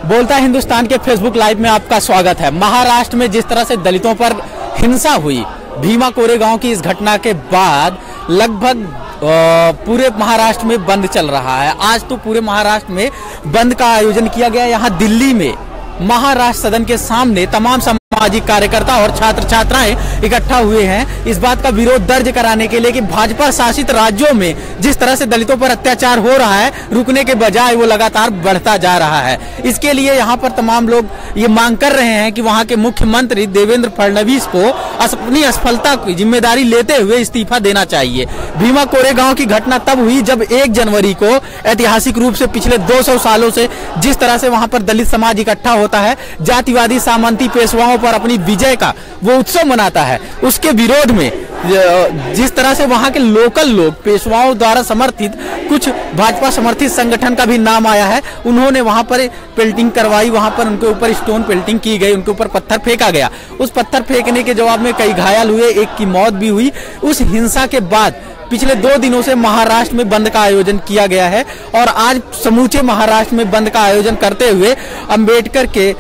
बोलता हिंदुस्तान के Facebook live में आपका स्वागत है। महाराष्ट्र में जिस तरह से दलितों पर हिंसा हुई भीमा कोरेगांव की इस घटना के बाद लगभग पूरे महाराष्ट्र में बंद चल रहा है। आज तो पूरे महाराष्ट्र में बंद का आयोजन किया गया। यहाँ दिल्ली में महाराष्ट्र सदन के सामने तमाम सामाजिक कार्यकर्ता और छात्र छात्राएं इकट्ठा हुए हैं इस बात का विरोध दर्ज कराने के लिए कि भाजपा शासित राज्यों में जिस तरह से दलितों पर अत्याचार हो रहा है रुकने के बजाय वो लगातार बढ़ता जा रहा है। इसके लिए यहाँ पर तमाम लोग ये मांग कर रहे हैं कि वहाँ के मुख्यमंत्री देवेंद्र फडणवीस को अपनी असफलता की जिम्मेदारी लेते हुए इस्तीफा देना चाहिए। भीमा कोरेगांव की घटना तब हुई जब 1 जनवरी को ऐतिहासिक रूप से पिछले 200 सालों से जिस तरह से वहाँ पर दलित समाज इकट्ठा होता है, जातिवादी सामंती पेशवाओं पर अपनी विजय का वो उत्सव मनाता है, उसके विरोध में जिस तरह से वहां के लोकल लोग पेशवाओं द्वारा समर्थित कुछ भाजपा समर्थित संगठन का भी नाम आया है, उन्होंने वहां पर पेल्टिंग करवाई, वहां पर उनके ऊपर स्टोन पेल्टिंग की गई, उनके ऊपर पत्थर फेंका गया। उस पत्थर फेंकने के जवाब में कई घायल हुए, एक की मौत भी हुई। उस हिंसा के बाद पिछले 2 दिनों से महाराष्ट्र में बंद का आयोजन किया गया है और आज समूचे महाराष्ट्र में बंद का आयोजन करते हुए अंबेडकर के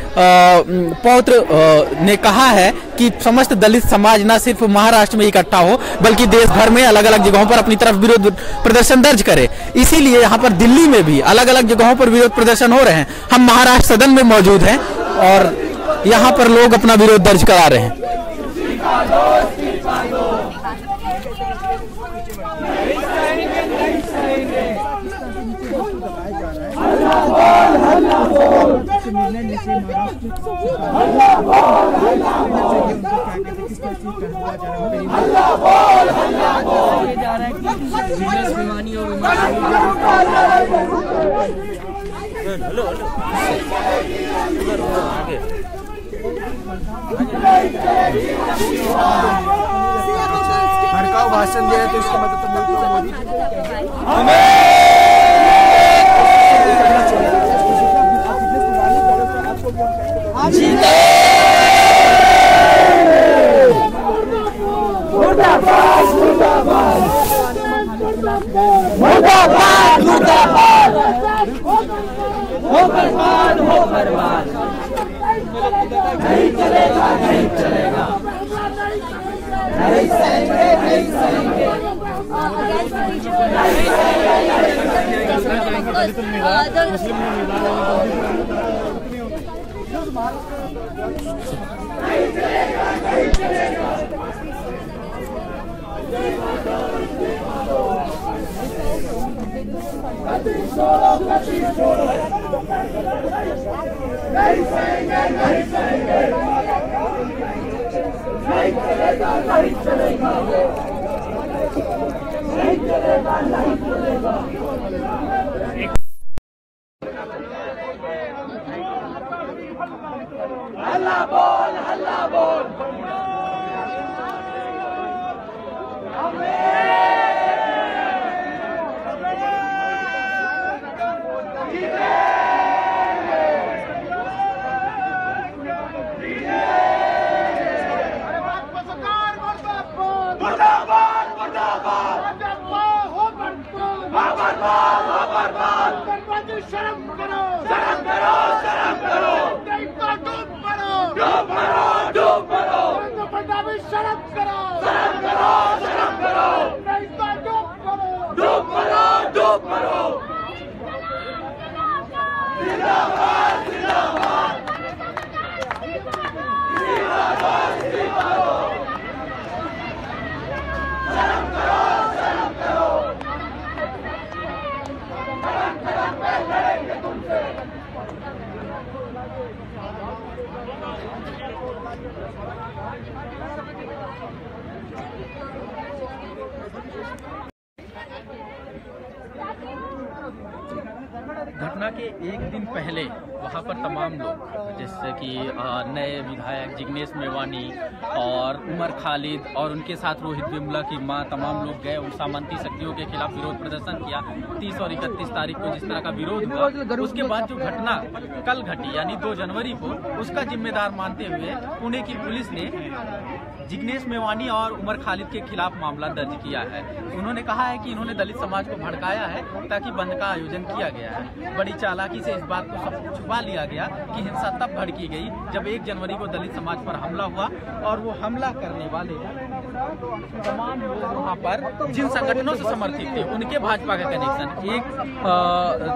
पौत्र ने कहा है कि समस्त दलित समाज न सिर्फ महाराष्ट्र में इकट्ठा हो बल्कि देश भर में अलग अलग जगहों पर अपनी तरफ विरोध प्रदर्शन दर्ज करे। इसीलिए यहाँ पर दिल्ली में भी अलग अलग जगहों पर विरोध प्रदर्शन हो रहे हैं। हम महाराष्ट्र सदन में मौजूद हैं और यहाँ पर लोग अपना विरोध दर्ज करा रहे हैं। भड़काऊ भाषण दिया है तो इसका मतलब नहीं चलेगा, नहीं चलेगा, नहीं सहेंगे, नहीं सहेंगे, हल्ला बोल, हल्ला बोल। शर्म करो, शर्म करो, शर्म करो, नहीं तो डूब मरो, डूब मरो, डूब मरो, फडणवीस शर्म करो, शर्म करो, शर्म करो, नहीं तो डूब मरो, डूब मरो, डूब मरो। जिंदाबाद, जिंदाबाद, जिंदाबाद, जिंदाबाद, शर्म करो, शर्म करो, लड़ेंगे तुमसे। घटना के 1 दिन पहले वहाँ पर तमाम लोग जैसे कि नए विधायक जिग्नेश मेवानी और उमर खालिद और उनके साथ रोहित विमला की मां तमाम लोग गए उन सामंती शक्तियों के खिलाफ विरोध प्रदर्शन किया। 30 और 31 तारीख को जिस तरह का विरोध हुआ उसके बाद जो घटना कल घटी यानी 2 जनवरी को उसका जिम्मेदार मानते हुए पुणे की पुलिस ने जिग्नेश मेवानी और उमर खालिद के खिलाफ मामला दर्ज किया है। उन्होंने कहा है कि इन्होंने दलित समाज को भड़काया है ताकि बंद का आयोजन किया गया है। बड़ी चालाकी से इस बात को सब छुपा लिया गया कि हिंसा तब भड़की गई जब 1 जनवरी को दलित समाज पर हमला हुआ और वो हमला करने वाले तमाम लोग वहाँ पर जिन संगठनों से समर्थित थे उनके भाजपा का कनेक्शन,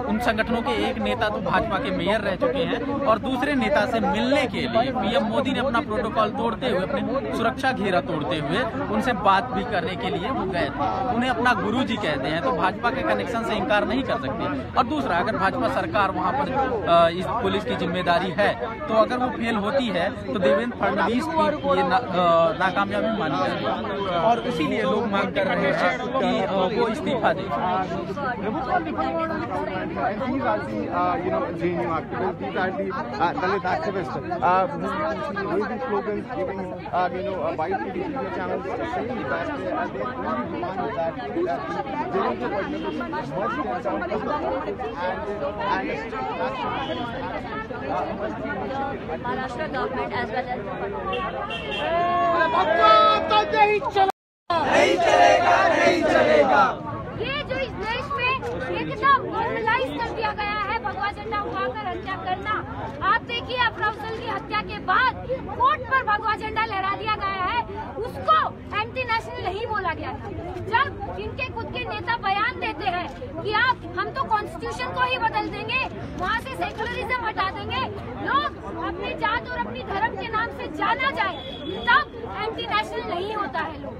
उन संगठनों के एक नेता तो भाजपा के मेयर रह चुके हैं और दूसरे नेता से मिलने के लिए पीएम मोदी ने अपना प्रोटोकॉल तोड़ते हुए, अपने सुरक्षा घेरा तोड़ते हुए उनसे बात भी करने के लिए वो गए थे। उन्हें अपना गुरुजी कहते हैं, तो भाजपा के कनेक्शन से इनकार नहीं कर सकते। और दूसरा, अगर भाजपा सरकार वहाँ पर इस पुलिस की जिम्मेदारी है तो अगर वो फेल होती है तो देवेंद्र फडणवीस की ये नाकामयाबी मानी जाएगी और इसीलिए लोग मांग कर रहे हैं कि वो इस्तीफा दें। Maharashtra government as well as नहीं चलेगा, नहीं चलेगा। ये जो इस देश में एकदम नॉर्मलाइज कर दिया गया है भगवा झंडा उठाकर हत्या करना। आप देखिए, अफरोजल की हत्या के बाद कोर्ट पर भगवा झंडा लहरा दिया गया है, उसको एंटी नेशनल नहीं बोला गया था। जब इनके खुद के नेता बयान देते हैं कि हम तो कॉन्स्टिट्यूशन को ही बदल देंगे, वहाँ से सेकुलरिज्म हटा देंगे, लोग अपने जात और अपनी धर्म के नाम से जाना जाए, तब एंटी नेशनल नहीं होता है।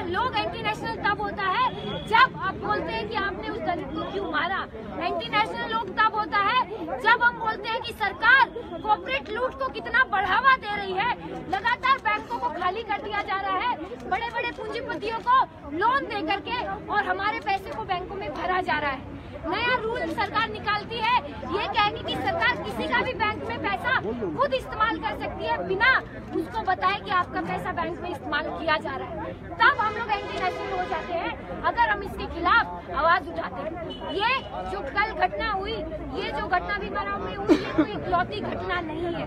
लोग एंटी नेशनल तब होता है जब आप बोलते हैं कि आपने उस दलित को क्यों मारा। एंटी नेशनल लोग तब होता है जब हम बोलते हैं कि सरकार कॉर्पोरेट लूट को कितना बढ़ावा दे रही है, लगातार बैंकों को खाली कर दिया जा रहा है, बड़े बड़े पूंजीपतियों को लोन दे करके और हमारे पैसे को बैंकों में भरा जा रहा है। नया रूल सरकार निकालती है, ये कहेगी कि सरकार किसी का भी बैंक में पैसा खुद इस्तेमाल कर सकती है बिना उसको बताए कि आपका पैसा बैंक में इस्तेमाल किया जा रहा है। तब हम लोग एंटी नेशनल हो जाते हैं अगर हम इसके खिलाफ आवाज उठाते हैं। ये जो कल घटना हुई, ये जो घटना भी बनाव में हुई, ये कोई इकलौती घटना नहीं है।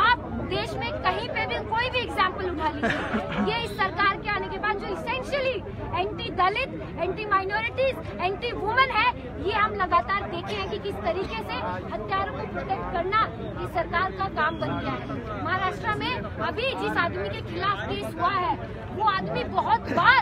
आप देश में कहीं पे भी कोई भी एग्जाम्पल उठा लीजिए, ये इस सरकार के आने के बाद जो इसेंशियली एंटी दलित, एंटी माइनॉरिटीज, एंटी वुमेन है, ये हम लगातार देखे हैं कि किस तरीके से हत्यारों को प्रोटेक्ट करना इस सरकार का काम बन गया है। महाराष्ट्र में अभी जिस आदमी के खिलाफ केस हुआ है, वो आदमी बहुत बार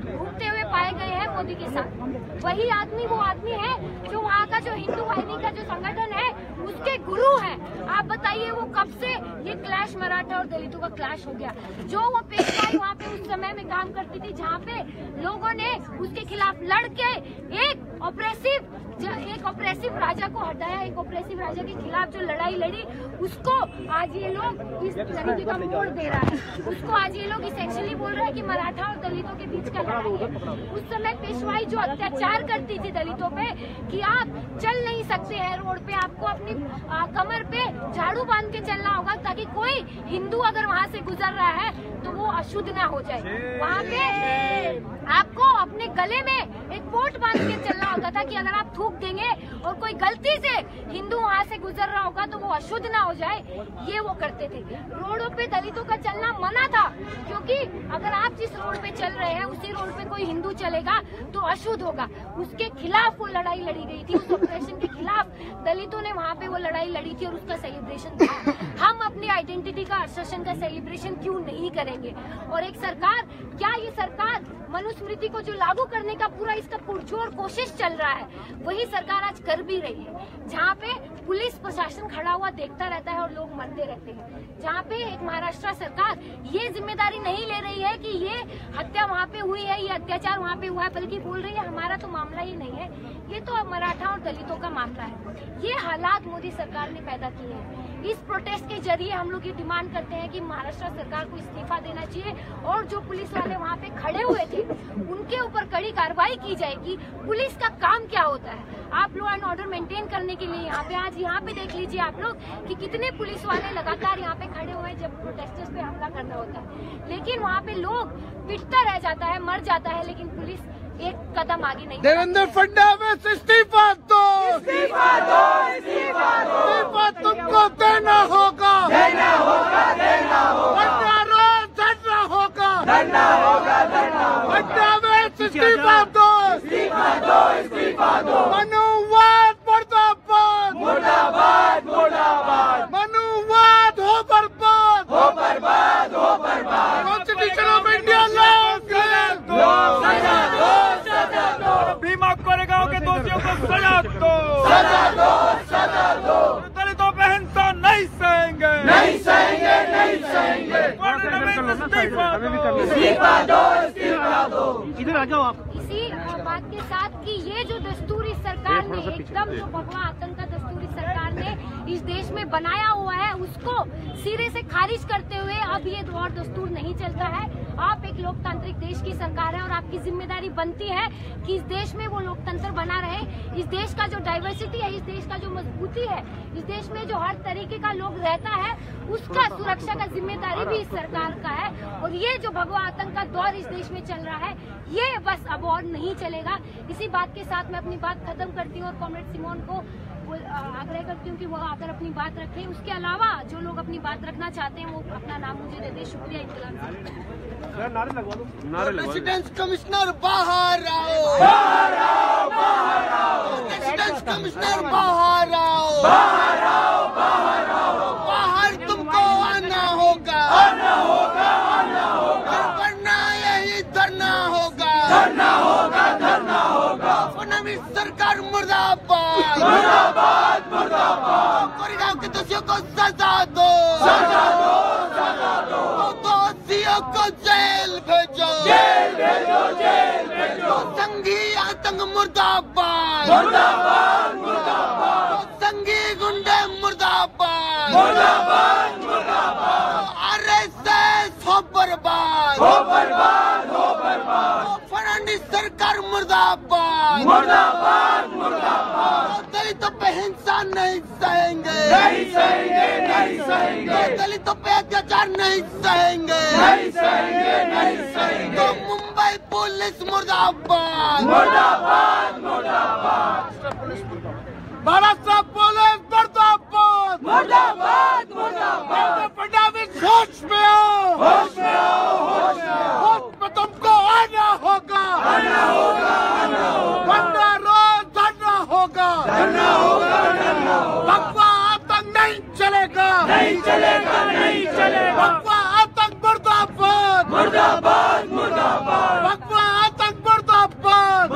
घूमते हुए पाए गए हैं मोदी के साथ। वही आदमी वो आदमी है जो वहाँ का जो हिंदू वाहिनी का जो संगठन है उसके गुरु है। आप बताइए वो कब से ये क्लैश मराठा और दलितों का क्लैश हो गया। जो वो पेशवाई वहाँ पे उस समय में काम करती थी, जहाँ पे लोगों ने उसके खिलाफ लड़ के एक ऑपरेसिव राजा को हटाया, एक ऑपरेसिव राजा के खिलाफ जो लड़ाई लड़ी, उसको आज ये लोग इस तरीके का मोड़ दे रहा है। उसको आज ये लोग इसेंशियली बोल रहे हैं कि मराठा और दलितों के बीच का लड़ाई है। उस समय पेशवाई जो अत्याचार करती थी दलितों पे कि आप चल नहीं सकते हैं रोड पे, आपको अपनी कमर पे झाड़ू बांध के चलना होगा ताकि कोई हिंदू अगर वहाँ से गुजर रहा है तो वो अशुद्ध ना हो जाए। वहाँ पे आपको अपने गले में एक पोट बांध के चलना होता था कि अगर आप थूक देंगे और कोई गलती से हिंदू वहाँ से गुजर रहा होगा तो वो अशुद्ध ना हो जाए, ये वो करते थे। रोडों पे दलितों का चलना मना था, क्योंकि अगर आप जिस रोड पे चल रहे हैं उसी रोड पे कोई हिंदू चलेगा तो अशुद्ध होगा। उसके खिलाफ वो लड़ाई लड़ी गई थी, उस ऑपरेशन के खिलाफ दलितों ने वहाँ पे वो लड़ाई लड़ी थी और उसका सेलिब्रेशन था। हम अपनी आइडेंटिटी का, असर्शन का सेलिब्रेशन क्यों नहीं करेंगे? और एक सरकार, क्या ये सरकार मनुस्मृति को जो लागू करने का पूरा इसका पुरजोर कोशिश चल रहा है, वही सरकार आज कर भी रही है। जहाँ पे पुलिस प्रशासन खड़ा हुआ देखता रहता है और लोग मरते रहते हैं, जहाँ पे एक महाराष्ट्र सरकार ये जिम्मेदारी नहीं ले रही है कि ये हत्या वहाँ पे हुई है, ये अत्याचार वहाँ पे हुआ है, बल्कि बोल रही है हमारा तो मामला ही नहीं है, ये तो मराठा और दलितों का मामला है। ये हालात मोदी सरकार ने पैदा किए हैं। इस प्रोटेस्ट के जरिए हम लोग ये डिमांड करते हैं कि महाराष्ट्र सरकार को इस्तीफा देना चाहिए और जो पुलिस वाले वहाँ पे खड़े हुए थे उनके ऊपर कड़ी कार्रवाई की जाएगी। पुलिस का काम क्या होता है? आप लॉ एंड ऑर्डर मेंटेन करने के लिए यहाँ पे, आज यहाँ पे देख लीजिए आप लोग कि कितने पुलिस वाले लगातार यहाँ पे खड़े हुए हैं जब प्रोटेस्टर्स पे हमला करना होता है, लेकिन वहाँ पे लोग पिटता रह जाता है, मर जाता है, लेकिन पुलिस एक कदम आगे नहीं। देवेंद्र फडणवीस इस्तीफा दो, इस्तीफा दो, इस्तीफा दो, इस्तीफा तुमको देना होगा, देना होगा, देना होगा, चढ़ना होगा। इधर आ जाओ आप। इसी बात के साथ कि ये जो दस्तूर इस सरकार ने एकदम जो भगवा आतंक का दस्तूर इस सरकार ने इस देश में बनाया हुआ है उसको सिरे से खारिज करते हुए अब ये और दस्तूर नहीं चलता है। आप एक लोकतांत्रिक देश की सरकार है और आपकी जिम्मेदारी बनती है कि इस देश में वो लोकतंत्र बना रहे। इस देश का जो डाइवर्सिटी है, इस देश का जो मजबूती है, इस देश में जो हर तरीके का लोग रहता है उसका सुरक्षा का जिम्मेदारी भी इस सरकार का है। और ये जो भगवा आतंक का दौर इस देश में चल रहा है ये बस अब और नहीं चलेगा। इसी बात के साथ मैं अपनी बात खत्म करती हूँ और कॉमरेड सिमोन को आग्रह करती हूँ कि वो आकर अपनी बात रखें। उसके अलावा जो लोग अपनी बात रखना चाहते हैं वो अपना नाम मुझे दे दे। शुक्रिया इंतजाम से। नारे लगवा दो। रेसिडेंस कमिश्नर बाहर आओ, रेसिडेंस कमिश्नर बाहर आओ, बाहर तुमको आना होगा, वरना यही धरना होगा। फडणवीस सरकार मुर्दाबाद, कोरेगांव के दोषियों को सजा दो, दोषियों को जेल भेजो, संघी आतंक मुर्दाबाद, संघी गुंडे मुर्दाबाद, RSS हो बर्बाद, फडणवीस सरकार मुर्दाबाद, दलितों पे हिंसा नहीं सहेंगे, दलितों पे अत्याचार नहीं सहेंगे, तो मुंबई पुलिस मुर्दाबाद, महाराष्ट्र पुलिस मुर्दाबाद, फडणवीस होश में आओ, होश में तुमको आना होगा, वरना रोज धरना होगा, भगवा आतंक नहीं चलेगा, भगवा आतंक मुर्दाबाद, भगवा आतंक मुर्दाबाद,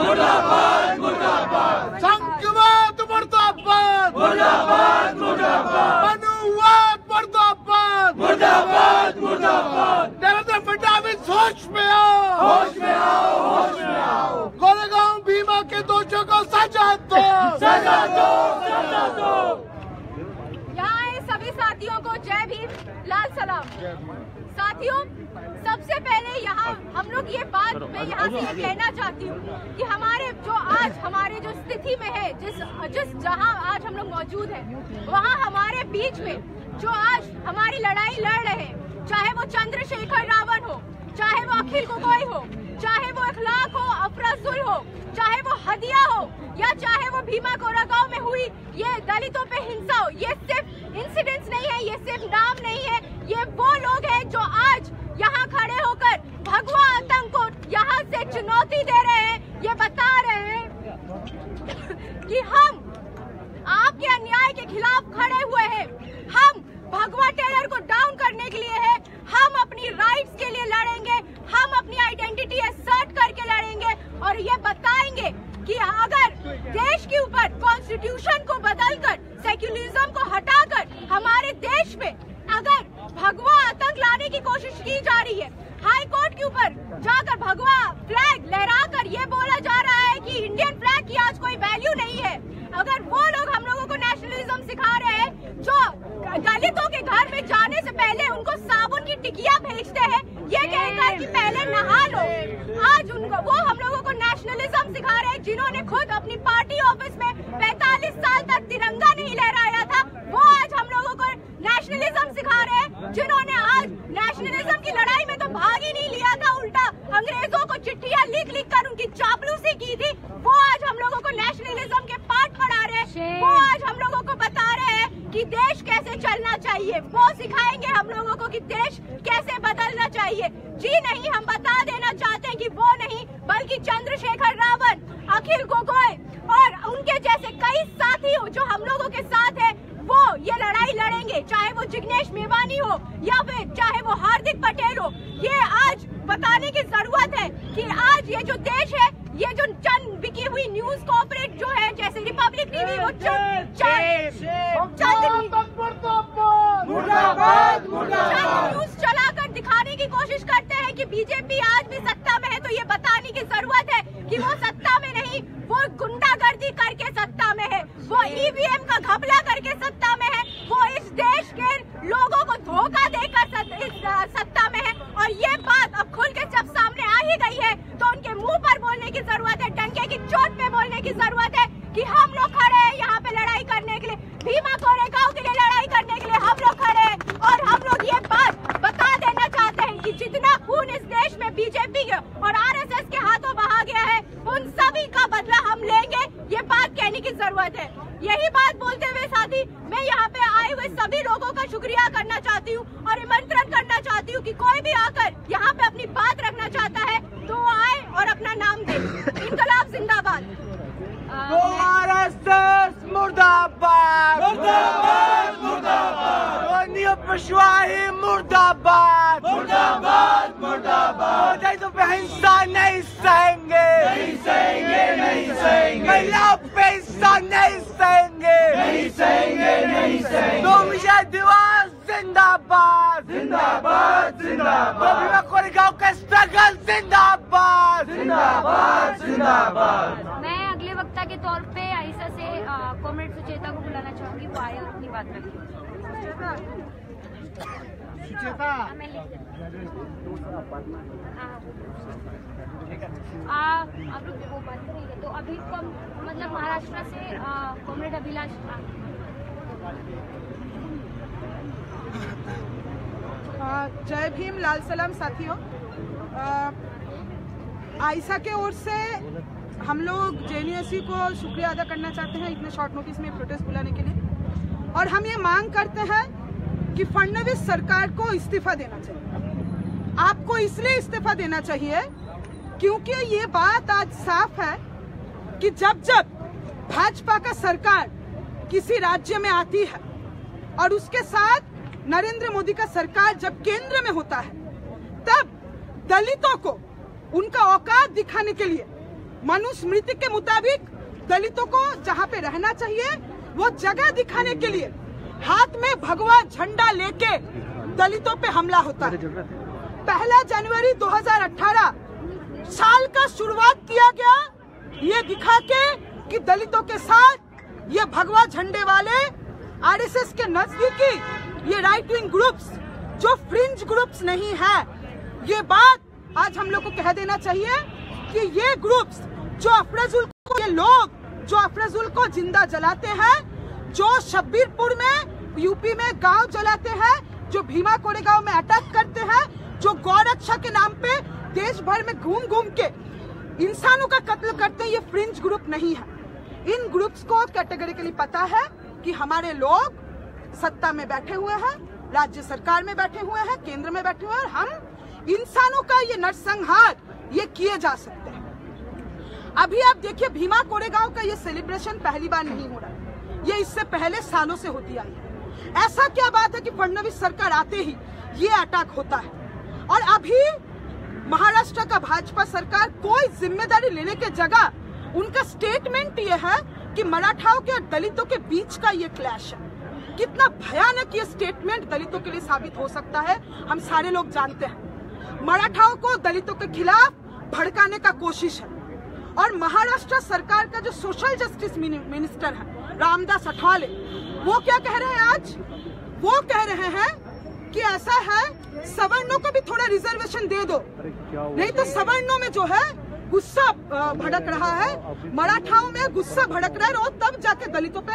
संघवाद मुर्दाबाद, मनुवाद मुर्दाबाद, देवेंद्र फडणवीस होश में आओ, कोरेगांव भीमा के दोषियों को सजा दो। यहाँ आए सभी साथियों को जय भीम, लाल सलाम। साथियों, सबसे पहले यहाँ हम लोग ये बात मैं यहाँ से ये कहना चाहती हूँ कि हमारे जो आज हमारे जो स्थिति में है, जिस जहाँ आज हम लोग मौजूद हैं, वहाँ हमारे बीच में जो आज हमारी लड़ाई लड़ रहे हैं, चाहे वो चंद्रशेखर रावण हो, चाहे वो अखिल गोगोई हो, चाहे वो इखलाक हो, अफराजुल हो, चाहे वो हदिया हो, या चाहे वो भीमा कोरेगांव में हुई ये दलितों पे हिंसा हो, ये सिर्फ इंसिडेंट्स नहीं है, ये सिर्फ नाम नहीं है, ये वो लोग हैं जो आज यहाँ खड़े होकर भगवा आतंक को यहाँ से चुनौती दे रहे हैं। ये बता रहे हैं कि हम आपके अन्याय के खिलाफ खड़े हुए हैं, हम भगवा टेरर को डाउन करने के लिए है, हम अपनी राइट्स के लिए लड़ेंगे, हम अपनी आइडेंटिटी असर्ट करके लड़ेंगे और ये बताएंगे कि अगर देश के ऊपर कॉन्स्टिट्यूशन को बदलकर, सेक्युलरिज्म को हटाकर हमारे देश में अगर भगवा आतंक लाने की कोशिश की जा रही है, हाई कोर्ट के ऊपर जाकर भगवा फ्लैग लहराकर ये बोला जा रहा है कि इंडियन फ्लैग की आज कोई वैल्यू नहीं है, अगर वो लोग हम लोगों को नेशनलिज्म सिखा रहे हैं, जो दलितों के घर में जाने से पहले उनको साबुन की टिकिया भेजते हैं, ये कहकर कि पहले नहा लो, आज उनको वो हम लोगों को नेशनलिज्म सिखा रहे हैं, जिन्होंने खुद अपनी पार्टी ऑफिस में 45 साल तक तिरंगा नहीं लहराया था, वो आज हम लोगों को नेशनलिज्म सिखा रहे हैं, जिन्होंने आज नेशनलिज्म की लड़ाई में तो भाग ही नहीं लिया था, उल्टा अंग्रेजों को चिट्ठियां लिख लिख कर उनकी चापलूसी की थी, वो आज हम लोगों को नेशनलिज्म के पाठ पढ़ा रहे हैं, वो आज हम लोगों को बता रहे हैं कि देश कैसे चलना चाहिए, वो सिखाएंगे हम लोगों को कि देश कैसे बदलना चाहिए। जी नहीं, हम बता देना चाहते हैं कि वो नहीं, बल्कि चंद्रशेखर रावण, अखिल गोगोई और उनके जैसे कई साथी हो जो हम लोगों के साथ है, वो ये लड़ाई लड़ेंगे, चाहे वो जिग्नेश मेवानी हो या फिर चाहे वो हार्दिक पटेल हो। ये आज बताने की जरूरत है कि आज ये जो देश है, ये जो चंद बिकी हुई न्यूज कॉर्पोरेट जो है, जैसे रिपब्लिक टीवी, वो चंद न्यूज चलाकर दिखाने की कोशिश करते हैं कि बीजेपी आज भी सत्ता में है, तो ये बताने की जरूरत है कि वो सत्ता में नहीं, वो गुंडागर्दी करके सत्ता में है, वो ईवीएम का घपला करके सत्ता में है, वो इस देश के लोगों को धोखा देकर सत्ता में है। और ये बात अब खुल के जब सामने आ ही गई है तो उनके मुंह पर बोलने की जरूरत है, डंके की चोट पे बोलने की जरूरत है कि हम लोग खड़े हैं यहाँ पे लड़ाई करने के लिए, भीमा कोरेगांव के लिए लड़ाई करने के लिए हम लोग खड़े हैं। और हम लोग ये बात बता देना चाहते हैं कि जितना खून इस देश में बीजेपी के और आरएसएस के हाथों बहा गया है, उन सभी का बदला हम लेंगे, ये बात कहने की जरूरत है। यही बात बोलते हुए साथी मैं यहाँ पे आए हुए सभी लोगों का शुक्रिया करना चाहती हूँ और निमंत्रण करना चाहती हूँ कि कोई भी आकर यहाँ पे अपनी बात रखना चाहता है तो वो आए और अपना नाम दे। इनकलाब जिंदाबाद। आरएसएस मुर्दाबाद, मुर्दाबाद, मुर्दाबाद। पेशवाई मुर्दाबाद, मुर्दाबाद, मुर्दाबाद। तो हिंसा नहीं सहेंगे, नहीं सहेंगे, नहीं सहेंगे। महिलाओं पे हिंसा नहीं सहेंगे, नहीं सहेंगे, नहीं सहेंगे। तो मुझे दिवार जिंदाबाद, जिंदाबाद, जिंदाबाद। भीमा कोरेगांव का स्ट्रगल जिंदाबाद, जिंदाबाद, जिंदाबाद। मैं अगले वक्ता के तौर पे आयशा से कॉमरेड सुचेता को बुलाना चाहूंगी, वो आए और अपनी बात रखें। सुचेता, आप लोग वो बात करेंगे तो अभी मतलब महाराष्ट्र से कॉमरेड अभिलाष। जय भीम, लाल सलाम साथियों। आयशा के ओर से हम लोग जेएनयूएससी को शुक्रिया अदा करना चाहते हैं इतने शॉर्ट नोटिस में प्रोटेस्ट बुलाने के लिए, और हम ये मांग करते हैं कि फडणवीस सरकार को इस्तीफा देना चाहिए। आपको इसलिए इस्तीफा देना चाहिए क्योंकि ये बात आज साफ है कि जब जब भाजपा का सरकार किसी राज्य में आती है और उसके साथ नरेंद्र मोदी का सरकार जब केंद्र में होता है, तब दलितों को उनका औकात दिखाने के लिए मनुस्मृति के मुताबिक दलितों को जहां पे रहना चाहिए वो जगह दिखाने के लिए हाथ में भगवा झंडा लेके दलितों पे हमला होता है। 1 जनवरी 2018 साल का शुरुआत किया गया ये दिखा के कि दलितों के साथ ये भगवा झंडे वाले आरएसएस के नजदीकी ये राइट विंग ग्रुप्स जो फ्रिंज ग्रुप्स नहीं है, ये बात आज हम लोग को कह देना चाहिए कि ये ग्रुप्स जो अफरजुल को, ये लोग जो अफरजुल को जिंदा जलाते हैं, जो शब्बीरपुर में यूपी में गांव जलाते हैं, जो भीमा कोरेगांव में अटैक करते हैं, जो गौरक्षा के नाम पे देश भर में घूम घूम के इंसानों का कत्ल करते हैं, ये फ्रिंज ग्रुप नहीं है। इन ग्रुप्स को कैटेगरिकली पता है कि हमारे लोग सत्ता में बैठे हुए हैं, राज्य सरकार में बैठे हुए हैं, केंद्र में बैठे हुए हैं, और हम इंसानों का ये नरसंहार ये किए जा सकते हैं। अभी आप देखिए भीमा कोरेगांव का ये सेलिब्रेशन पहली बार नहीं हो रहा है, ये इससे पहले सालों से होती आई है। ऐसा क्या बात है कि फडणवीस सरकार आते ही ये अटैक होता है, और अभी महाराष्ट्र का भाजपा सरकार कोई जिम्मेदारी लेने के जगह उनका स्टेटमेंट ये है कि मराठाओं के और दलितों के बीच का ये क्लैश है। कितना भयानक ये स्टेटमेंट दलितों के लिए साबित हो सकता है हम सारे लोग जानते हैं। मराठाओं को दलितों के खिलाफ भड़काने का कोशिश है, और महाराष्ट्र सरकार का जो सोशल जस्टिस मिनिस्टर है रामदास अठावले, वो क्या कह रहे हैं आज? वो कह रहे हैं कि ऐसा है सवर्णों को भी थोड़ा रिजर्वेशन दे दो, नहीं तो सवर्णों में जो है गुस्सा भड़क रहा है, मराठाओं में गुस्सा भड़क रहा है, और तब जाके दलितों पे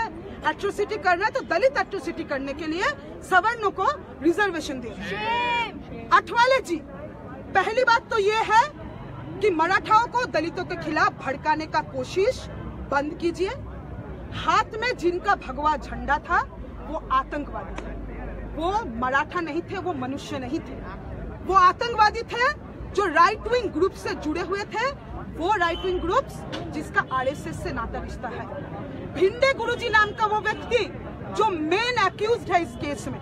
एट्रोसिटी कर रहा है, तो दलित एट्रोसिटी करने के लिए सवर्णों को रिजर्वेशन दे। अठावले जी, पहली बात तो ये है कि मराठाओं को दलितों के खिलाफ भड़काने का कोशिश बंद कीजिए। हाथ में जिनका भगवा झंडा था वो आतंकवादी थे, वो मराठा नहीं थे, वो मनुष्य नहीं थे, वो आतंकवादी थे जो राइट विंग ग्रुप से जुड़े हुए थे, वो राइट विंग ग्रुप्स जिसका आरएसएस से नाता रिश्ता है। भिंडे गुरुजी नाम का वो व्यक्ति जो मेन एक्यूज्ड है इस केस में,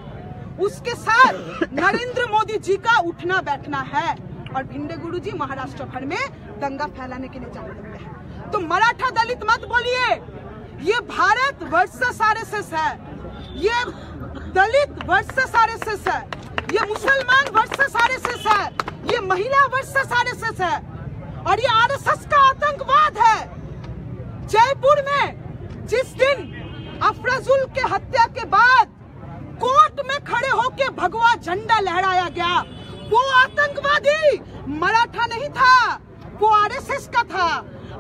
उसके साथ नरेंद्र मोदी जी का उठना बैठना है, और भिंडे गुरुजी महाराष्ट्र भर में दंगा फैलाने के लिए जाने हैं। तो मराठा दलित मत बोलिए, ये भारत वर्सेस आरएसएस है, ये दलित वर्सेस आरएसएस है। ये मुसलमान वर्सेस आरएसएस है, ये महिला वर्सेस आरएसएस है और ये आरएसएस का आतंकवाद है। जयपुर में जिस दिन अफराजुल के हत्या के बाद कोर्ट में खड़े होकर भगवा झंडा लहराया गया, वो आतंकवादी मराठा नहीं था, वो आरएसएस का था।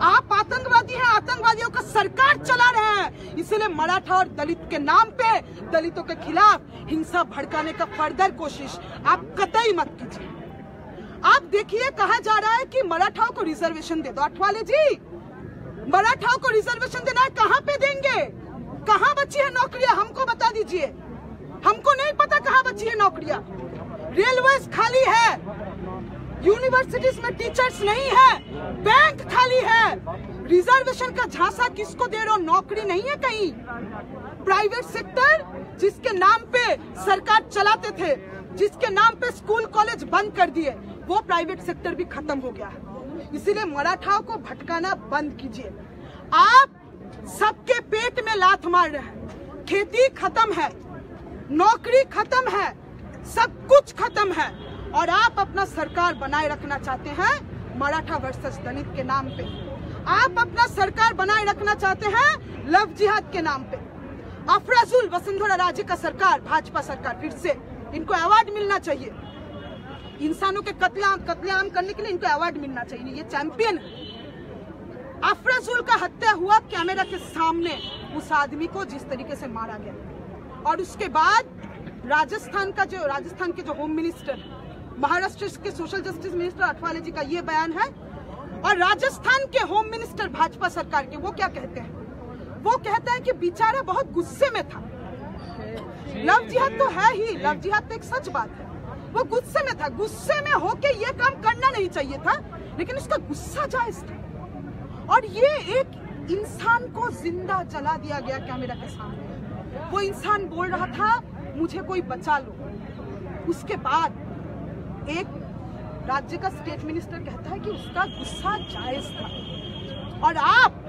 आप आतंकवादी हैं, आतंकवादियों का सरकार चला रहे हैं, इसलिए मराठा और दलित के नाम पे दलितों के खिलाफ हिंसा भड़काने का फर्दर कोशिश आप कतई मत कीजिए। आप देखिए कहा जा रहा है कि मराठाओं को रिजर्वेशन दे दो। अठवाले जी, मराठाओं को रिजर्वेशन देना है, कहाँ पे देंगे? कहाँ बची है नौकरियां? हमको बता दीजिए, हमको नहीं पता कहाँ बची है नौकरियां। रेलवेज खाली है, यूनिवर्सिटीज में टीचर्स नहीं है, बैंक खाली है। रिजर्वेशन का झांसा किसको दे रहे हो? नौकरी नहीं है कहीं। प्राइवेट सेक्टर जिसके नाम पे सरकार चलाते थे, जिसके नाम पे स्कूल कॉलेज बंद कर दिए, वो प्राइवेट सेक्टर भी खत्म हो गया है। इसीलिए मराठाओं को भटकाना बंद कीजिए। आप सबके पेट में लात मार रहे हैं। खेती खत्म है, नौकरी खत्म है, सब कुछ खत्म है और आप अपना सरकार बनाए रखना चाहते हैं मराठा वर्सेस दलित के नाम पे। आप अपना सरकार बनाए रखना चाहते हैं लव जिहाद के नाम पे। अफराजुल, वसुंधरा राजे का सरकार, भाजपा सरकार, फिर से इनको अवार्ड मिलना चाहिए। इंसानों के कत्लेआम करने के लिए इनको अवार्ड मिलना चाहिए, ये चैंपियन है। अफराजुल का हत्या हुआ कैमरा के सामने, उस आदमी को जिस तरीके से मारा गया। और उसके बाद राजस्थान के जो होम मिनिस्टर, महाराष्ट्र के सोशल जस्टिस मिनिस्टर अठवाले जी का ये बयान है। और राजस्थान के होम मिनिस्टर भाजपा सरकार के, वो क्या कहते हैं? वो कहते हैं कि बेचारा बहुत गुस्से में था। लव जिहाद तो है ही, लव जिहाद तो एक सच बात है। वो गुस्से में था, गुस्से में होके ये काम करना नहीं चाहिए था, लेकिन उसका गुस्सा जायज था। और ये एक इंसान को जिंदा जला दिया गया कैमरा के सामने। वो इंसान बोल रहा था मुझे कोई बचा लो। उसके बाद एक राज्य का स्टेट मिनिस्टर कहता है कि उसका गुस्सा जायज था। और आप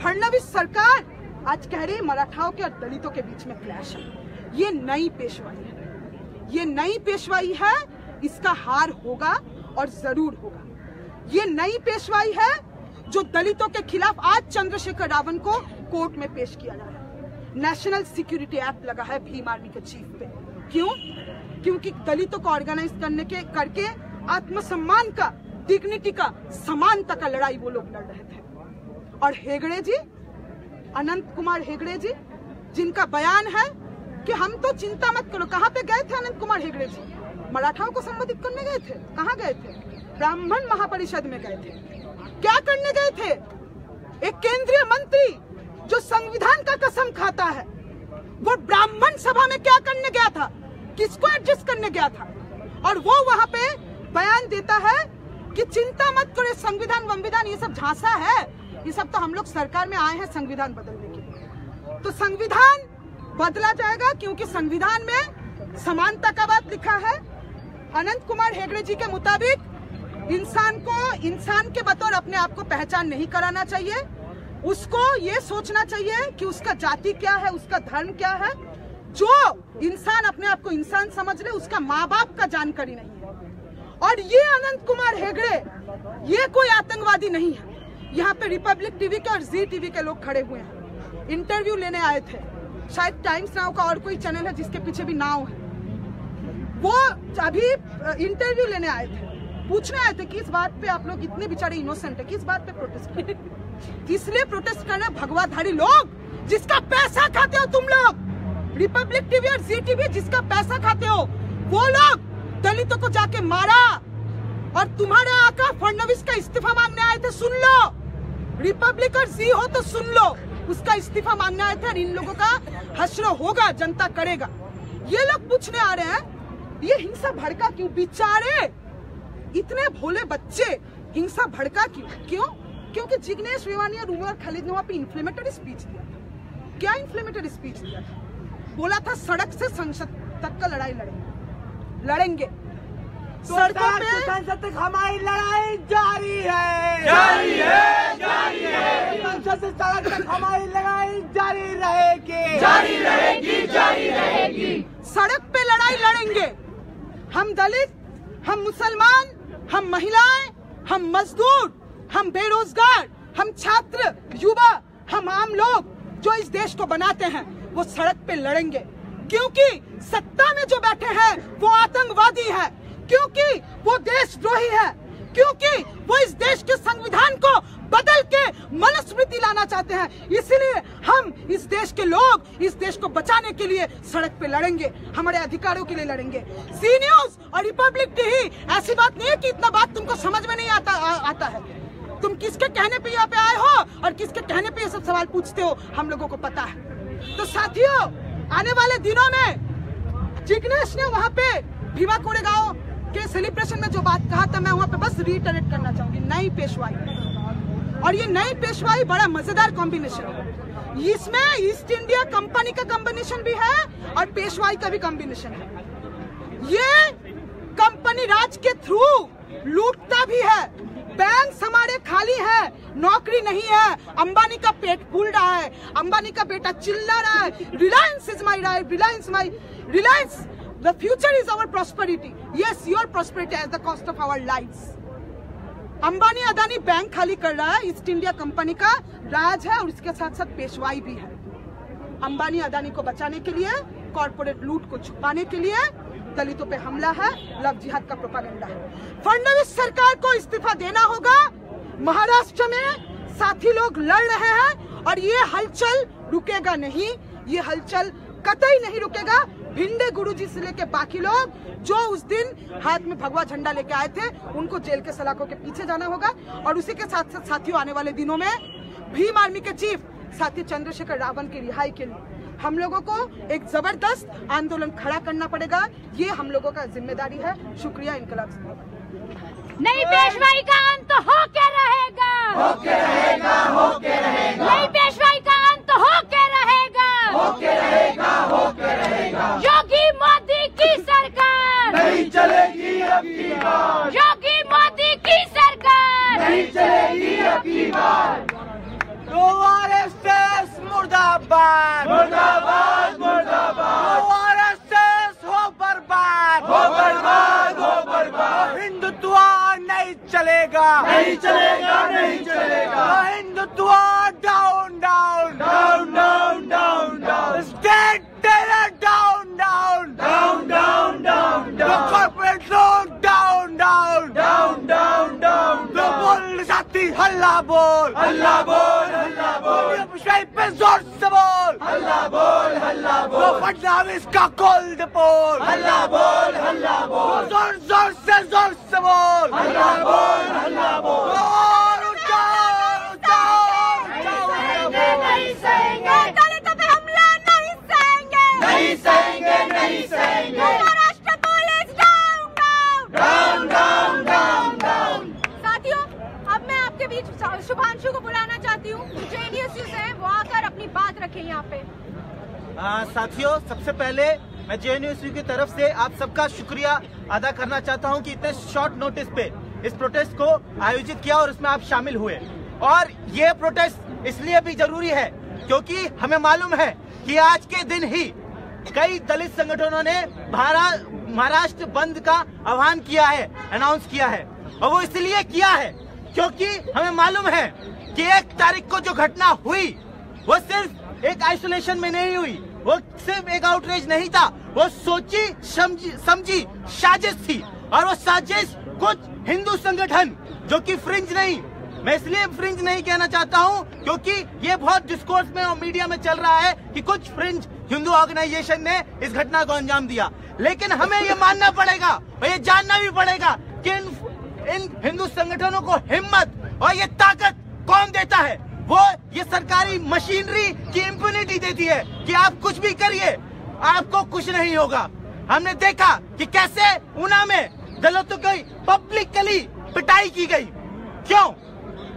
फडणवीस सरकार आज कह रही है मराठाओं के और दलितों के बीच में क्लैश है। ये नई पेशवाई है, ये नई पेशवाई है, इसका हार होगा और जरूर होगा। ये नई पेशवाई है जो दलितों के खिलाफ आज चंद्रशेखर रावण को कोर्ट में पेश किया जा रहा है। नेशनल सिक्योरिटी एक्ट लगा है भीम आर्मी के चीफ पे। क्यों? क्योंकि दलितों को ऑर्गेनाइज करके आत्मसम्मान का, डिग्निटी का, समानता का लड़ाई वो लोग लड़ रहे थे। और हेगड़े जी, अनंत कुमार हेगड़े जी, जिनका बयान है कि हम तो चिंता मत करो। कहाँ पे गए थे अनंत कुमार हेगड़े जी? मराठाओं को संबोधित करने गए थे। कहाँ गए थे? ब्राह्मण महापरिषद में गए थे। क्या करने गए थे? एक केंद्रीय मंत्री जो संविधान का कसम खाता है, वो ब्राह्मण सभा में क्या करने गया था? किसको एडजस्ट करने गया था? और वो वहां पे बयान देता है कि चिंता मत करो, संविधान ये सब झांसा है, ये सब तो हम लोग सरकार में आए हैं संविधान बदलने के लिए। तो संविधान बदला जाएगा क्योंकि संविधान में समानता का बात लिखा है। अनंत कुमार हेगड़े जी के मुताबिक इंसान को इंसान के बतौर अपने आप को पहचान नहीं कराना चाहिए। उसको ये सोचना चाहिए कि उसका जाति क्या है, उसका धर्म क्या है। जो इंसान अपने आप को इंसान समझ रहे, उसका माँ बाप का जानकारी नहीं है। और ये अनंत कुमार हेगड़े, ये कोई आतंकवादी नहीं है। यहाँ पे रिपब्लिक टीवी के और जी टीवी के लोग खड़े हुए हैं, इंटरव्यू लेने आए थे। शायद टाइम्स नाउ का और कोई चैनल है जिसके पीछे भी नाव है, वो अभी इंटरव्यू लेने आए थे, पूछने आए थे कि इस बात पे आप लोग इतने बेचारे इनोसेंट है, किस बात पे प्रोटेस्ट कर रहे हैं? इसलिए प्रोटेस्ट करना भगवाधारी लोग जिसका पैसा खाते हो तुम लोग, रिपब्लिक टीवी और जी टीवी जिसका पैसा खाते हो, वो लोग दलितों को जाके मारा। और तुम्हारे आका फडणवीस का इस्तीफा मांगने आए थे, सुन लो। रिपब्लिक और जी हो तो सुन लो, उसका इस्तीफा मांगने आए थे। और इन लोगों का हश्र होगा, जनता करेगा। ये लोग पूछने आ रहे हैं ये हिंसा भड़का क्यों? बेचारे इतने भोले बच्चे हिंसा भड़का क्यों? क्योंकि जिग्नेश मेवानी और उमर खालिद ने वहां पे इन्फ्लेमेटरी स्पीच दिया था। क्या इन्फ्लेमेटरी स्पीच दिया था? बोला था सड़क से संसद तक का लड़ाई लड़ेंगे। सड़कों पे संसद तक हमारी लड़ाई जारी है, संसद से सड़क तक हमारी लड़ाई जारी रहेगी। सड़क पे लड़ाई लड़ाई लड़ेंगे। हम दलित, हम मुसलमान, हम महिलाएं, हम मजदूर, हम बेरोजगार, हम छात्र, युवा, हम आम लोग जो इस देश को बनाते हैं वो सड़क पे लड़ेंगे, क्योंकि सत्ता में जो बैठे हैं वो आतंकवादी है, क्योंकि वो देशद्रोही है, क्योंकि वो इस देश के संविधान को बदल के मनुस्मृति लाना चाहते हैं। इसलिए हम इस देश के लोग इस देश को बचाने के लिए सड़क पे लड़ेंगे, हमारे अधिकारों के लिए लड़ेंगे। सी न्यूज और रिपब्लिक टीवी ऐसी बात नहीं है कि इतना बात तुमको समझ में नहीं आता है। तुम किसके कहने पे यहाँ पे आए हो और किसके कहने पे ये सब सवाल पूछते हो, हम लोगों को पता है। तो साथियों, आने वाले दिनों में जिग्नेश ने वहाँ पे भीमा कोरेगांव के सेलिब्रेशन में जो बात कहा था, मैं वहाँ पे बस रिटरेट करना चाहूंगी, नई पेशवाई। और ये नई पेशवाई बड़ा मजेदार कॉम्बिनेशन है। इसमें ईस्ट इंडिया कंपनी का कॉम्बिनेशन भी है और पेशवाई का भी कॉम्बिनेशन है। ये कंपनी राज के थ्रू लूटता भी है। बैंक हमारे खाली है, नौकरी नहीं है, अंबानी का पेट फूल रहा है, अंबानी का बेटा चिल्ला रहा है, Reliance is my right, Reliance the future is our prosperity, yes your prosperity at the cost of our lives. Ambani Adani bank खाली कर रहा है, ईस्ट इंडिया कंपनी का राज है और इसके साथ साथ पेशवाई भी है। अंबानी अदानी को बचाने के लिए, कॉर्पोरेट लूट को छुपाने के लिए दलितों पे हमला है, लव जिहाद का प्रोपागेंडा है। फडणवीस सरकार को इस्तीफा देना होगा। महाराष्ट्र में साथी लोग लड़ रहे हैं और ये हलचल रुकेगा नहीं, ये हलचल कतई नहीं रुकेगा। भिंडे गुरुजी से लेके बाकी लोग जो उस दिन हाथ में भगवा झंडा लेके आए थे, उनको जेल के सलाखों के पीछे जाना होगा। और उसी के साथ साथ साथियों, आने वाले दिनों में भीम आर्मी के चीफ साथी चंद्रशेखर रावण की रिहाई के लिए हम लोगों को एक जबरदस्त आंदोलन खड़ा करना पड़ेगा। ये हम लोगों का जिम्मेदारी है। शुक्रिया। इनकलाब जिंदाबाद। नई पेशवाई का अंत हो के रहेगा, हो के रहेगा, हो के रहेगा, नई पेशवाई का अंत हो के रहेगा, हो के रहेगा, हो के रहेगा। योगी मोदी की सरकार नहीं चलेगी अब की बार, योगी मोदी की सरकार नहीं चलेगी अब की बार। आरएसएस मुर्दाबाद, मुर्दाबाद, मुर्दाबाद, आरएसएस हो बर्बाद, हो बर्बाद, हो बर्बाद। हिंदुत्व नहीं चलेगा, नहीं चलेगा, नहीं चलेगा। Hindutva down down down, down, down, down, state terror down down down, down, down, down, corporate लोग down down down, down, down, बोल साथी हल्ला बोल, हल्ला बोल, हल्ला बोल, पेशवाई पे जोर से बोल, हल्ला बोल, हल्ला बोल, फडणवीस का कोल्ड पोल, हल्ला बोल, हल्ला बोल, जोर जोर से बोल, हल्ला बोल, हल्ला बोल। और ऊंचा, ऊंचा, ऊंचा, ऊंचा। नहीं सहेंगे, दलितों पे हमला नहीं सहेंगे, नहीं सहेंगे, नहीं सहेंगे। Maharashtra police down down. Down, down, down, down. साथियों, अब मैं आपके बीच शुभांशु को बुलाना चाहती हूँ, जो एडीएसयू से हैं, वो आकर अपनी बात रखें यहाँ पे। साथियों, सबसे पहले मैं जेएनयू की तरफ से आप सबका शुक्रिया अदा करना चाहता हूं कि इतने शॉर्ट नोटिस पे इस प्रोटेस्ट को आयोजित किया और उसमें आप शामिल हुए। और ये प्रोटेस्ट इसलिए भी जरूरी है क्योंकि हमें मालूम है कि आज के दिन ही कई दलित संगठनों ने महाराष्ट्र बंद का आह्वान किया है, अनाउंस किया है। और वो इसलिए किया है क्योंकि हमें मालूम है कि 1 तारीख को जो घटना हुई वो सिर्फ एक आइसोलेशन में नहीं हुई, वो सिर्फ एक आउटरीच नहीं था, वो सोची समझी साजिश थी। और वो साजिश कुछ हिंदू संगठन जो कि फ्रिंज नहीं, मैं इसलिए फ्रिंज नहीं कहना चाहता हूं क्योंकि ये बहुत डिस्कोर्स में और मीडिया में चल रहा है कि कुछ फ्रिंज हिंदू ऑर्गेनाइजेशन ने इस घटना को अंजाम दिया। लेकिन हमें ये मानना पड़ेगा और ये जानना भी पड़ेगा कि इन हिंदू संगठनों को हिम्मत और ये ताकत कौन देता है। वो ये सरकारी मशीनरी की इम्यूनिटी देती है कि आप कुछ भी करिए, आपको कुछ नहीं होगा। हमने देखा कि कैसे ऊना में दलितों की पब्लिकली पिटाई की गई। क्यों?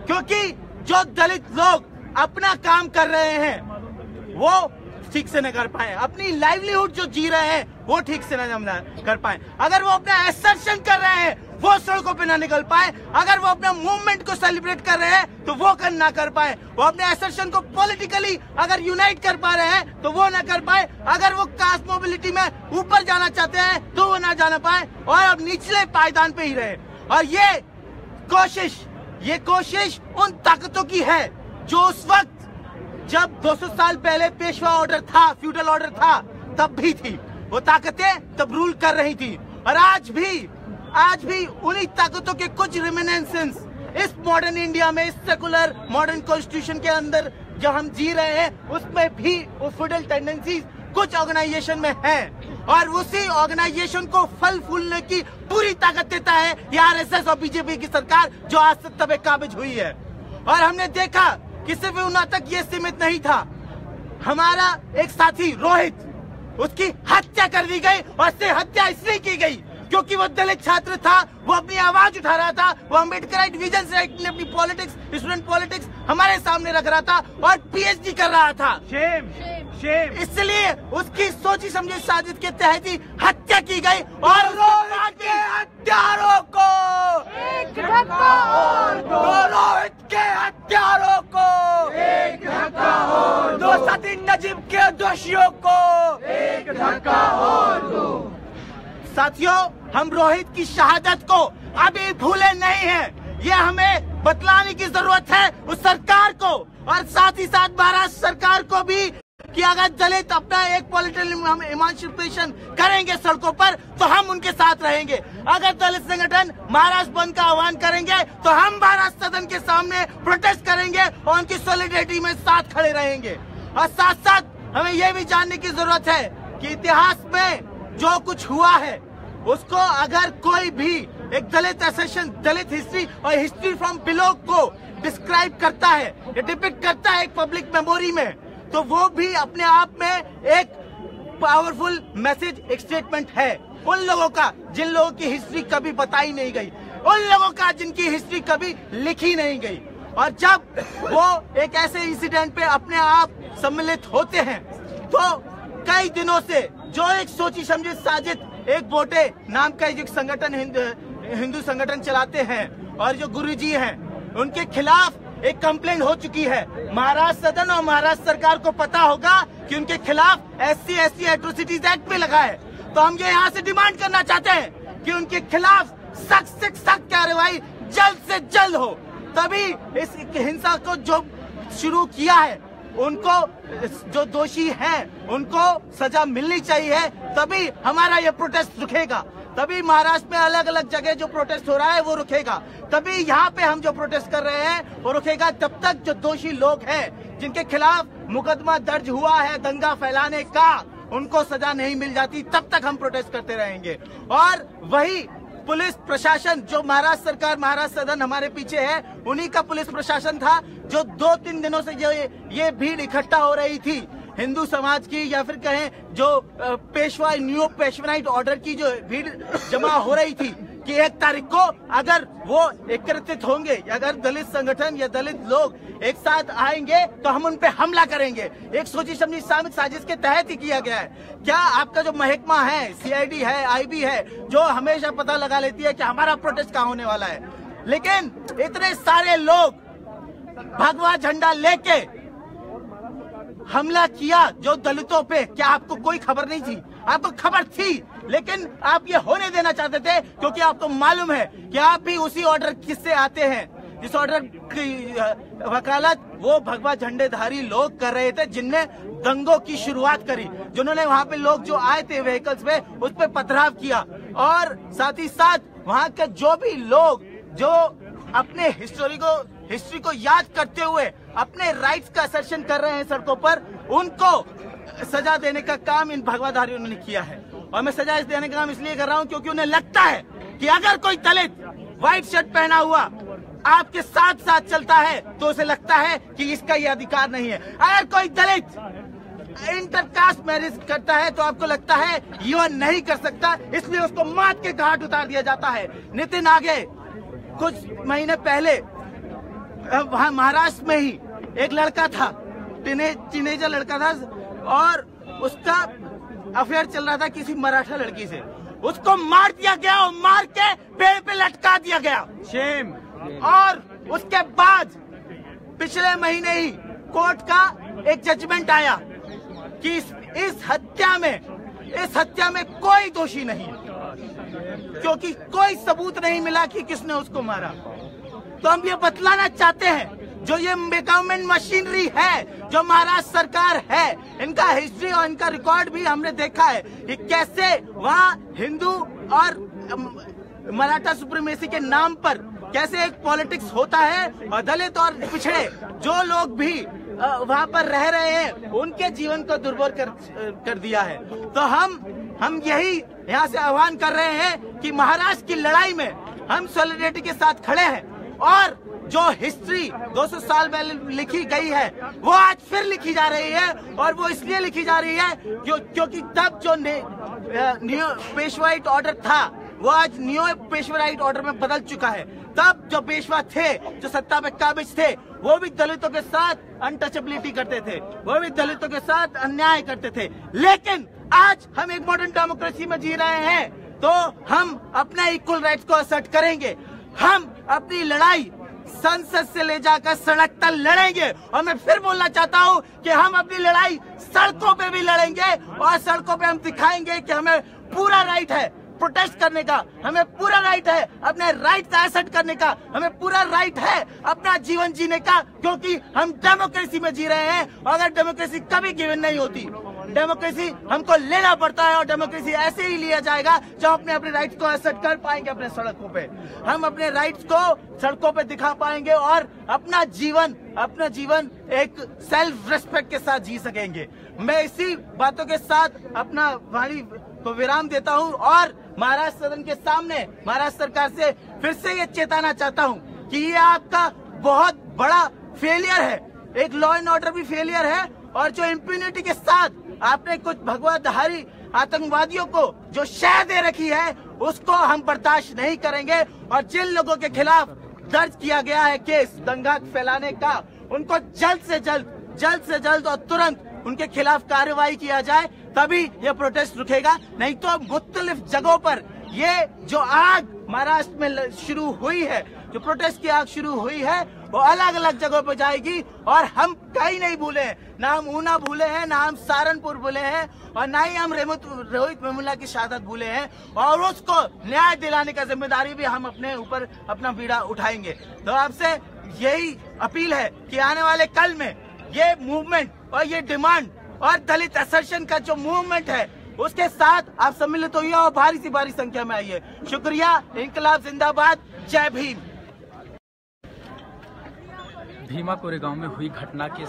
क्योंकि जो दलित लोग अपना काम कर रहे हैं वो ठीक से न कर पाए, अपनी लाइवलीहुड जो जी रहे हैं वो ठीक से न कर पाए, अगर वो अपना एसर्शन कर रहे हैं वो सड़कों पे ना निकल पाए, अगर वो अपना मूवमेंट को सेलिब्रेट कर रहे हैं तो वो ना कर पाए, वो अपने एसर्शन को पॉलिटिकली अगर यूनाइट कर पा रहे हैं तो वो ना कर पाए, अगर वो कास्ट मोबिलिटी में ऊपर जाना चाहते हैं तो वो ना जाना पाए और अब निचले पायदान पे ही रहे। और ये कोशिश उन ताकतों की है जो उस वक्त जब 200 साल पहले पेशवा ऑर्डर था, फ्यूडल ऑर्डर था, तब भी थी, वो ताकतें तब रूल कर रही थी। और आज भी उन्हीं ताकतों के कुछ रिमिनेंसेंस इस मॉडर्न इंडिया में, इस सेकुलर मॉडर्न कॉन्स्टिट्यूशन के अंदर जो हम जी रहे हैं, उसमें भी वो फ्यूडल टेंडेंसीज कुछ ऑर्गेनाइजेशन में है और उसी ऑर्गेनाइजेशन को फल फूलने की पूरी ताकत देता है ये आरएसएस और बीजेपी की सरकार जो आज तक तब काबिज हुई है। और हमने देखा कि सिर्फ उन्हें तक ये सीमित नहीं था, हमारा एक साथी रोहित, उसकी हत्या कर दी गई और उससे हत्या इसलिए की गई क्योंकि वो दलित छात्र था, वो अपनी आवाज उठा रहा था, वो अम्बेडकराइट विजन से अपनी पॉलिटिक्स, स्टूडेंट पॉलिटिक्स हमारे सामने रख रहा था और पीएचडी कर रहा था। शेम। इसलिए उसकी सोची समझी साजिश के तहत ही हत्या की गई और रोहित के हत्यारों को एक धक्का और दो, रोहित के हत्यारों को एक धक्का और दो, सतीन नजीब के दोषियों को एक धक्का और दो। साथियों, हम रोहित की शहादत को अभी भूले नहीं हैं, ये हमें बतलाने की जरूरत है उस सरकार को और साथ ही साथ महाराष्ट्र सरकार को भी कि अगर दलित अपना एक पॉलिटिकल इमांसिपेशन करेंगे सड़कों पर तो हम उनके साथ रहेंगे, अगर दलित संगठन महाराष्ट्र बंद का आह्वान करेंगे तो हम महाराष्ट्र सदन के सामने प्रोटेस्ट करेंगे और उनकी सॉलिडेरिटी में साथ खड़े रहेंगे। और साथ साथ हमें यह भी जानने की जरूरत है कि इतिहास में जो कुछ हुआ है उसको अगर कोई भी एक दलित एसेशन, दलित हिस्ट्री और हिस्ट्री फ्रॉम बिलो को डिस्क्राइब करता है या डिपिक्ट करता है एक पब्लिक मेमोरी में, तो वो भी अपने आप में एक पावरफुल मैसेज, एक स्टेटमेंट है उन लोगों का जिन लोगों की हिस्ट्री कभी बताई नहीं गई, उन लोगों का जिनकी हिस्ट्री कभी लिखी नहीं गई। और जब वो एक ऐसे इंसिडेंट पे अपने आप सम्मिलित होते हैं तो कई दिनों से जो एक सोची समझी साजिश, एक बोटे नाम का एक संगठन हिंदू संगठन चलाते हैं और जो गुरुजी हैं उनके खिलाफ एक कंप्लेंट हो चुकी है। महाराष्ट्र सदन और महाराष्ट्र सरकार को पता होगा कि उनके खिलाफ SC एट्रोसिटीज एक्ट पे लगा है, तो हम ये यहाँ से डिमांड करना चाहते हैं कि उनके खिलाफ सख्त से सख्त कार्रवाई जल्द से जल्द हो, तभी इस हिंसा को जो शुरू किया है उनको, जो दोषी हैं उनको सजा मिलनी चाहिए, तभी हमारा ये प्रोटेस्ट रुकेगा, तभी महाराष्ट्र में अलग अलग जगह जो प्रोटेस्ट हो रहा है वो रुकेगा, तभी यहाँ पे हम जो प्रोटेस्ट कर रहे हैं वो रुकेगा। तब तक जो दोषी लोग हैं जिनके खिलाफ मुकदमा दर्ज हुआ है दंगा फैलाने का, उनको सजा नहीं मिल जाती, तब तक हम प्रोटेस्ट करते रहेंगे। और वही पुलिस प्रशासन जो महाराष्ट्र सरकार, महाराष्ट्र सदन हमारे पीछे है, उन्हीं का पुलिस प्रशासन था जो 2-3 दिनों से ये भीड़ इकट्ठा हो रही थी हिंदू समाज की, या फिर कहें जो पेशवा न्यू पेशवाइट ऑर्डर की जो भीड़ जमा हो रही थी कि 1 तारीख को अगर वो एकत्रित होंगे, अगर दलित संगठन या दलित लोग एक साथ आएंगे तो हम उन पे हमला करेंगे। एक सोची समझी साजिश के तहत ही किया गया है। क्या आपका जो महकमा है, CID है, IB है, जो हमेशा पता लगा लेती है कि हमारा प्रोटेस्ट कहाँ होने वाला है, लेकिन इतने सारे लोग भगवा झंडा लेके हमला किया जो दलितों पे, क्या आपको कोई खबर नहीं थी? आपको खबर थी, लेकिन आप ये होने देना चाहते थे क्योंकि आपको मालूम है कि आप भी उसी ऑर्डर किससे आते हैं, जिस ऑर्डर की वकालत वो भगवा झंडेधारी लोग कर रहे थे जिनने दंगों की शुरुआत करी, जिन्होंने वहाँ पे लोग जो आए थे व्हीकल्स पे उस पे पथराव किया, और साथ ही साथ वहाँ के जो भी लोग जो अपने हिस्ट्री को याद करते हुए अपने राइट्स का असर्शन कर रहे हैं सड़कों पर, उनको सजा देने का काम इन भगवाधारियों ने किया है। और मैं सजा देने का काम इसलिए कर रहा हूँ क्योंकि उन्हें लगता है कि अगर कोई दलित व्हाइट शर्ट पहना हुआ आपके साथ साथ चलता है तो उसे लगता है कि इसका ये अधिकार नहीं है। अगर कोई दलित इंटरकास्ट मैरिज करता है तो आपको लगता है ये नहीं कर सकता, इसलिए उसको मौत के घाट उतार दिया जाता है। नितिन आगे कुछ महीने पहले वहाँ महाराष्ट्र में ही एक लड़का था, टीनेजर लड़का था, और उसका अफेयर चल रहा था किसी मराठा लड़की से, उसको मार दिया गया और मार के पेड़ पे लटका दिया गया। शेम। और उसके बाद पिछले महीने ही कोर्ट का एक जजमेंट आया कि इस हत्या में कोई दोषी नहीं, क्योंकि कोई सबूत नहीं मिला कि किसने उसको मारा। तो हम ये बतलाना चाहते हैं, जो ये गवर्नमेंट मशीनरी है, जो महाराष्ट्र सरकार है, इनका हिस्ट्री और इनका रिकॉर्ड भी हमने देखा है कि कैसे वहाँ हिंदू और मराठा सुप्रीमेसी के नाम पर कैसे एक पॉलिटिक्स होता है, और दलित और पिछड़े जो लोग भी वहाँ पर रह रहे हैं उनके जीवन को दुर्भर कर दिया है। तो हम यही यहाँ से आह्वान कर रहे हैं कि महाराष्ट्र की लड़ाई में हम सॉलिडेरिटी के साथ खड़े हैं, और जो हिस्ट्री 200 साल पहले लिखी गई है वो आज फिर लिखी जा रही है, और वो इसलिए लिखी जा रही है क्योंकि तब जो न्यू पेशवाइट ऑर्डर था वो आज न्यू पेशवाइट ऑर्डर में बदल चुका है। तब जो पेशवा थे, जो सत्ता पे काबिज थे, वो भी दलितों के साथ अनटचेबिलिटी करते थे, वो भी दलितों के साथ अन्याय करते थे। लेकिन आज हम एक मॉडर्न डेमोक्रेसी में जी रहे हैं, तो हम अपने इक्वल राइट्स को असर्ट करेंगे। हम अपनी लड़ाई संसद से ले जाकर सड़क तक लड़ेंगे, और मैं फिर बोलना चाहता हूं कि हम अपनी लड़ाई सड़कों पे भी लड़ेंगे, और सड़कों पे हम दिखाएंगे कि हमें पूरा राइट है प्रोटेस्ट करने का, हमें पूरा राइट है अपने राइट का असर्ट करने का, हमें पूरा राइट है अपना जीवन जीने का, क्योंकि हम डेमोक्रेसी में जी रहे हैं। और अगर डेमोक्रेसी कभी गिवन नहीं होती, डेमोक्रेसी हमको लेना पड़ता है, और डेमोक्रेसी ऐसे ही लिया जाएगा जब हम अपने राइट्स को असर्ट कर पाएंगे अपने सड़कों पे, हम अपने राइट्स को सड़कों पे दिखा पाएंगे, और अपना जीवन एक सेल्फ रेस्पेक्ट के साथ जी सकेंगे। मैं इसी बातों के साथ अपना वाणी को विराम देता हूं, और महाराष्ट्र सदन के सामने महाराष्ट्र सरकार से फिर से ये चेताना चाहता हूं कि ये आपका बहुत बड़ा फेलियर है, एक लॉ एंड ऑर्डर भी फेलियर है, और जो इम्प्यूनिटी के साथ आपने कुछ भगवाधारी आतंकवादियों को जो शह दे रखी है उसको हम बर्दाश्त नहीं करेंगे। और जिन लोगों के खिलाफ दर्ज किया गया है केस दंगा फैलाने का, उनको जल्द से जल्द और तुरंत उनके खिलाफ कार्रवाई किया जाए, तभी ये प्रोटेस्ट रुकेगा। नहीं तो मुख्तलिफ जगहों पर ये जो आग महाराष्ट्र में शुरू हुई है, जो प्रोटेस्ट की आग शुरू हुई है, वो अलग अलग जगहों पर जाएगी। और हम कहीं नहीं भूले हैं, ना हम ऊना भूले हैं, ना हम सहारनपुर भूले हैं, और ना ही हम रोहित वेमुला की शहादत भूले हैं, और उसको न्याय दिलाने का जिम्मेदारी भी हम अपने ऊपर अपना बीड़ा उठाएंगे। तो आपसे यही अपील है कि आने वाले कल में ये मूवमेंट और ये डिमांड और दलित असर्शन का जो मूवमेंट है उसके साथ आप सम्मिलित होइए और भारी संख्या में आइए। शुक्रिया। इंकलाब जिंदाबाद। जय भीम। भीमा कोरेगांव में हुई घटना के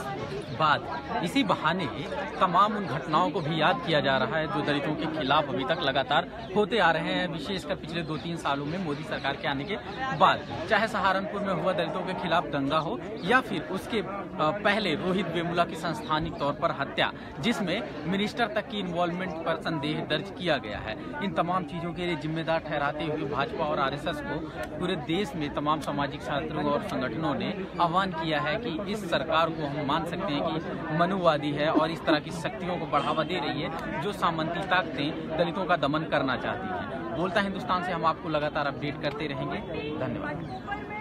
बाद इसी बहाने तमाम उन घटनाओं को भी याद किया जा रहा है जो दलितों के खिलाफ अभी तक लगातार होते आ रहे हैं, विशेषकर पिछले 2-3 सालों में मोदी सरकार के आने के बाद। चाहे सहारनपुर में हुआ दलितों के खिलाफ दंगा हो, या फिर उसके पहले रोहित वेमुला की संस्थानिक तौर पर हत्या, जिसमें मिनिस्टर तक की इन्वॉल्वमेंट पर संदेह दर्ज किया गया है। इन तमाम चीजों के लिए जिम्मेदार ठहराते हुए भाजपा और आरएसएस को पूरे देश में तमाम सामाजिक छात्रों और संगठनों ने आह्वान किया है कि इस सरकार को हम मान सकते हैं कि मनुवादी है और इस तरह की शक्तियों को बढ़ावा दे रही है जो सामंती ताकतें दलितों का दमन करना चाहती हैं। बोलता हिंदुस्तान से हम आपको लगातार अपडेट करते रहेंगे। धन्यवाद।